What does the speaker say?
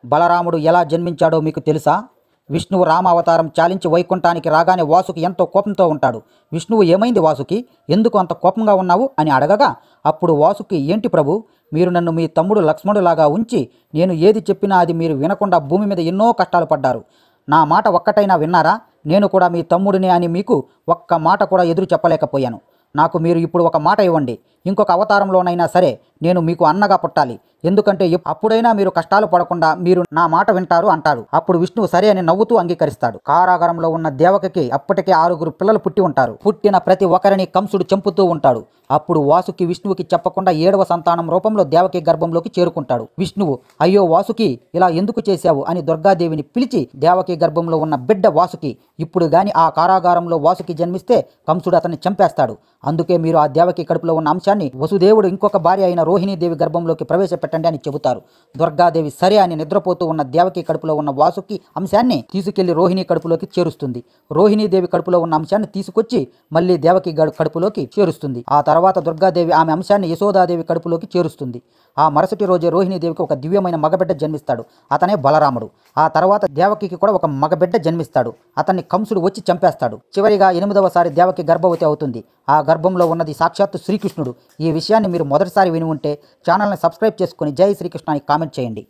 బలరాముడు ఎలా జన్మించాడో మీకు తెలుసా? విష్ణువు రామావతారం చాలించి వైకుంఠానికి రాగానే వాసుకి ఎంతో కోపంతో ఉంటాడు. విష్ణువు ఏమైంది వాసుకి, ఎందుకు అంత కోపంగా ఉన్నావు అని అడగగా అప్పుడు వాసుకి, ఏంటి ప్రభు, మీరు నన్ను మీ తమ్ముడు లక్ష్మణులాగా ఉంచి నేను ఏది చెప్పినా అది మీరు వినకుండా భూమి మీద ఎన్నో కష్టాలు పడ్డారు. నా మాట ఒక్కటైనా విన్నారా? నేను కూడా మీ తమ్ముడిని అని మీకు ఒక్క మాట కూడా ఎదురు చెప్పలేకపోయాను. నాకు మీరు ఇప్పుడు ఒక మాట ఇవ్వండి, ఇంకొక అవతారంలోనైనా సరే నేను మీకు అన్నగా పుట్టాలి. ఎందుకంటే అప్పుడైనా మీరు కష్టాలు పడకుండా మీరు నా మాట వింటారు అంటాడు. అప్పుడు విష్ణువు సరే అని నవ్వుతూ అంగీకరిస్తాడు. కారాగారంలో ఉన్న దేవకికి అప్పటికే 6 పిల్లలు పుట్టి ఉంటారు. పుట్టిన ప్రతి ఒక్కరిని కంసుడు చంపుతూ ఉంటాడు. అప్పుడు వాసుకి విష్ణువుకి చెప్పకుండా 7వ సంతానం రూపంలో దేవకి గర్భంలోకి చేరుకుంటాడు. విష్ణువు, అయ్యో వాసుకి, ఇలా ఎందుకు చేశావు అని దుర్గాదేవిని పిలిచి, దేవకి గర్భంలో ఉన్న బిడ్డ వాసుకి, ఇప్పుడు గాని ఆ కారాగారంలో వాసుకి జన్మిస్తే కంసుడు అతన్ని చంపేస్తాడు. అందుకే మీరు ఆ దేవకి కడుపులో ఉన్న అంశాన్ని వసుదేవుడు ఇంకొక భార్య అయిన రోహిణీదేవి గర్భంలోకి ప్రవేశపెట్టండి అని చెబుతారు. దుర్గాదేవి సరే అని నిద్రపోతూ ఉన్న దేవకి కడుపులో ఉన్న వాసుకి అంశాన్ని తీసుకెళ్లి రోహిణి కడుపులోకి చేరుస్తుంది. రోహిణీదేవి కడుపులో ఉన్న అంశాన్ని తీసుకొచ్చి మళ్ళీ దేవకి కడుపులోకి చేరుస్తుంది. ఆ తర్వాత దుర్గాదేవి ఆమె అంశాన్ని యశోదాదేవి కడుపులోకి చేరుస్తుంది. ఆ మరుసటి రోజే రోహిణీదేవికి ఒక దివ్యమైన మగబిడ్డ జన్మిస్తాడు. అతనే బలరాముడు. ఆ తర్వాత దేవకికి కూడా ఒక మగబిడ్డ జన్మిస్తాడు. అతన్ని కంసుడు వచ్చి చంపేస్తాడు. చివరిగా 8వసారి దేవకి గర్భవతి అవుతుంది. ఆ గర్భంలో ఉన్నది సాక్షాత్తు శ్రీకృష్ణుడు. ఈ విషయాన్ని మీరు మొదటిసారి విని ఉంటే ఛానల్ని సబ్స్క్రైబ్ చేసుకుని జై శ్రీకృష్ణ అని కామెంట్ చేయండి.